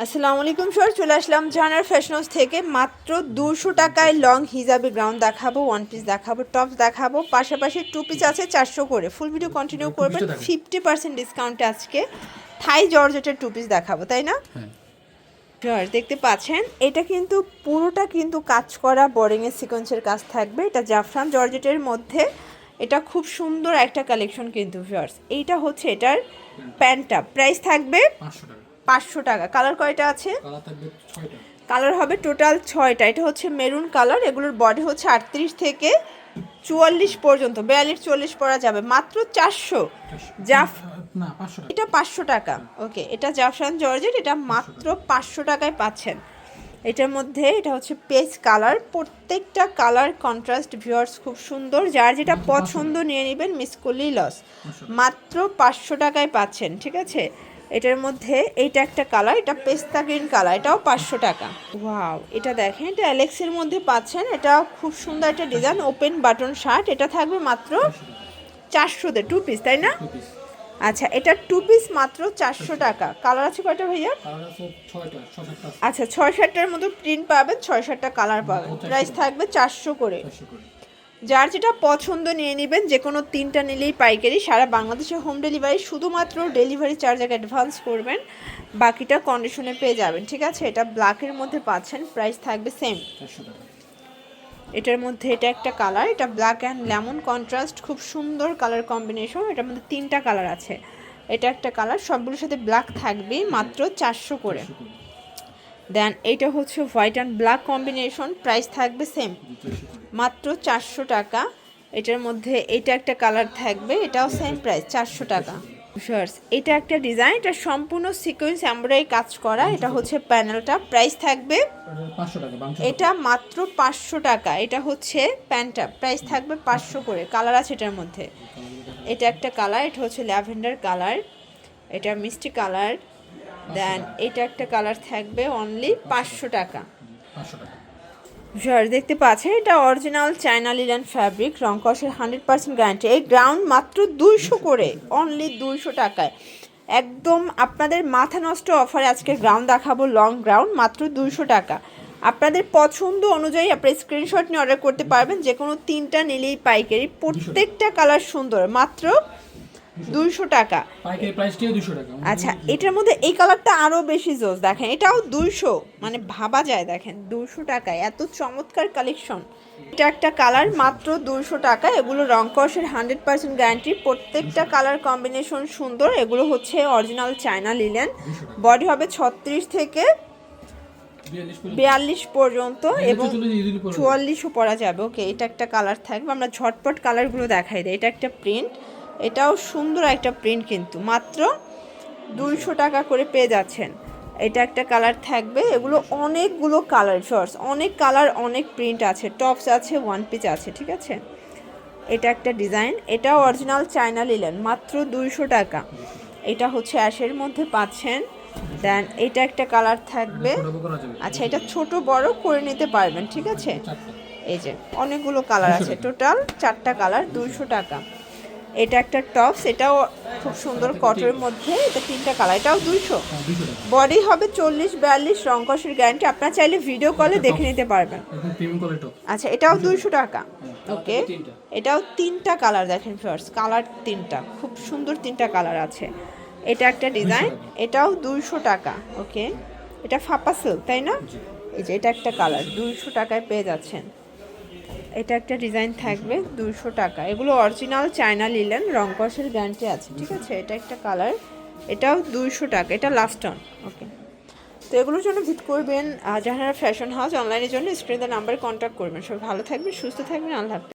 আসসালামু আলাইকুম স্যার, চলে আসলাম জাহানারা ফ্যাশন হাউস থেকে। মাত্র 200 টাকায় লং হিজাবি গ্রাউন্ড দেখাবো, ওয়ান পিস দেখাবো, টপস দেখাবো, পাশাপাশি টু পিস আছে 400 করে। ফুল ভিডিও কন্টিনিউ করবেন। 50% ডিসকাউন্টে আজকে থাই জর্জেটের টু পিস দেখাবো, তাই না? স্যার দেখতে পাচ্ছেন এটা কিন্তু পুরোটা কিন্তু কাজ করা বোরিংয়ের সিকোয়েন্সের কাজ থাকবে। এটা জাফরান জর্জেটের মধ্যে, এটা খুব সুন্দর একটা কালেকশন কিন্তু ভিউয়ার্স। এইটা হচ্ছে এটার প্যান্টটা, প্রাইস থাকবে 500 টাকা। কালার কয়টা আছে? কালার হবে টোটাল 6টা। এটা হচ্ছে মেরুন কালার, এগুলোর বডি হচ্ছে 38 থেকে 44 পর্যন্ত, 42-44 পরা যাবে। মাত্র 400 এটা 500 টাকা। ওকে, এটা জাফরান জর্জেট, এটা মাত্র 500 টাকায় পাচ্ছেন। এটার মধ্যে এটা হচ্ছে পেজ কালার, প্রত্যেকটা কালার কন্ট্রাস্ট ভিউয়ার্স, খুব সুন্দর। যার যেটা পছন্দ নিয়ে নেবেন, মিস করলেই লস। মাত্র 500 টাকায় পাচ্ছেন, ঠিক আছে? এটার মধ্যে এইটা একটা কালার, এটা পেস্তা গ্রিন কালার, এটাও 500 টাকা। ওয়াও, এটা দেখেন, এটা অ্যালেক্সের মধ্যে পাচ্ছেন। এটা খুব সুন্দর একটা ডিজাইন, ওপেন বাটন শার্ট। এটা থাকবে মাত্র 400-তে, টু পিস, তাই না? আচ্ছা, এটা টু পিস মাত্র 400 টাকা। কালার আছে কয়টা ভাইয়া? আচ্ছা, 6-7টার মতো প্রিন্ট পাবেন, 6-7টা কালার পাবেন। প্রাইস থাকবে 400 করে। যার যেটা পছন্দ নিয়ে নেবেন, যে কোনো 3টা নিলেই পাইকারি। সারা বাংলাদেশে হোম ডেলিভারি, শুধুমাত্র ডেলিভারি চার্জ আগে অ্যাডভান্স করবেন, বাকিটা কন্ডিশনে পেয়ে যাবেন, ঠিক আছে? এটা ব্ল্যাকের মধ্যে পাচ্ছেন, প্রাইস থাকবে সেম। এটার মধ্যে এটা একটা কালার, এটা ব্ল্যাক অ্যান্ড লেমন কন্ট্রাস্ট, খুব সুন্দর কালার কম্বিনেশন। এটার মধ্যে 3টা কালার আছে। এটা একটা কালার, সবগুলোর সাথে ব্ল্যাক থাকবে, মাত্র 400 করে। দেন এইটা হচ্ছে white and black combination, price থাকবে সেম, মাত্র 400 টাকা। এটার মধ্যে এটা একটা কালার থাকবে, এটাও সেম প্রাইস, 400 টাকা। শার্টস, এটা একটা ডিজাইন, এটা সম্পূর্ণ সিকোয়েন্স এমব্রয়ডারি কাজ করা। এটা হচ্ছে প্যানেলটা, প্রাইস থাকবে 500 টাকা। এটা মাত্র 500 টাকা। এটা হচ্ছে প্যান্টটা, প্রাইস থাকবে 500 করে। কালার আছে এটার মধ্যে। এটা একটা কালার, এটা হচ্ছে ল্যাভেন্ডার কালার, এটা মিষ্টি কালার। দেন এটা একটা কালার থাকবে অনলি 500 টাকা। দেখতে পাচ্ছেন, এটা অরিজিনাল চায়না লিলেন ফ্যাব্রিক, রং কষের 100% গ্যারান্টি। এই গ্রাউন্ড মাত্র 200 করে, অনলি 200 টাকায়। একদম আপনাদের মাথা নষ্ট অফারে আজকে গ্রাউন্ড দেখাবো, লং গ্রাউন্ড, মাত্র 200 টাকা। আপনাদের পছন্দ অনুযায়ী আপনি স্ক্রিনশট নিয়ে অর্ডার করতে পারবেন, যে কোনো 3টা নিলেই পাইকারি। প্রত্যেকটা কালার সুন্দর, মাত্র 200 টাকা। আচ্ছা, এটার মধ্যে এই কালারটা আরও বেশি জোস, দেখেন এটাও 200, মানে ভাবা যায়, দেখেন 200 টাকায় এত চমৎকার কালেকশন। এটা একটা কালার, মাত্র 200 টাকা। এগুলো রং কষের 100% গ্যারান্টি, প্রত্যেকটা কালার কম্বিনেশন সুন্দর। এগুলো হচ্ছে অরিজিনাল চায়না লিলেন, বডি হবে 36 থেকে 42 পর্যন্ত এবং 44ও পরা যাবে। ওকে, এটা একটা কালার থাকবে। আমরা ঝটপট কালারগুলো দেখাই দিই। এটা একটা প্রিন্ট, এটাও সুন্দর একটা প্রিন্ট, কিন্তু মাত্র 200 টাকা করে পেয়ে যাচ্ছেন। এটা একটা কালার থাকবে। এগুলো অনেকগুলো কালার শর্টস, অনেক কালার, অনেক প্রিন্ট আছে, টপস আছে, ওয়ান পিস আছে, ঠিক আছে? এটা একটা ডিজাইন, এটাও অরিজিনাল চায়না লিলেন, মাত্র 200 টাকা। এটা হচ্ছে অ্যাশের মধ্যে পাচ্ছেন। দেন এটা একটা কালার থাকবে। আচ্ছা, এটা ছোট বড় করে নিতে পারবেন, ঠিক আছে? এই যে অনেকগুলো কালার আছে, টোটাল 4টা কালার, 200 টাকা। এটা একটা টপস, এটাও খুব সুন্দর কটনের মধ্যে, এটা 3টা কালার, এটাও 200। বডি হবে 40-42, রং কষের গ্যারান্টি। আপনারা চাইলে ভিডিও কলে দেখে নিতে পারবেন। আচ্ছা, এটাও 200 টাকা। ওকে, এটাও 3টা কালার, দেখেন ফার্স্ট কালার 3টা, খুব সুন্দর 3টা কালার আছে। এটা একটা ডিজাইন, এটাও 200 টাকা। ওকে, এটা ফাপা সিল্ক, তাই না? এই যে এটা একটা কালার, 200 টাকায় পেয়ে যাচ্ছেন। এটা একটা ডিজাইন থাকবে, 200 টাকা। এগুলো অরিজিনাল চায়না লিলেন, রং কষের গ্যারান্টি আছে, ঠিক আছে? এটা একটা কালার, এটাও 200 টাকা। এটা লাস্ট অন। ওকে, তো এগুলোর জন্য ভিজিট করবেন জাহানারা ফ্যাশন হাউস। অনলাইনের জন্য স্ক্রিনে নাম্বারে কন্ট্যাক্ট করবেন। সবাই ভালো থাকবেন, সুস্থ থাকবেন, আল্লাহ হাফেজ।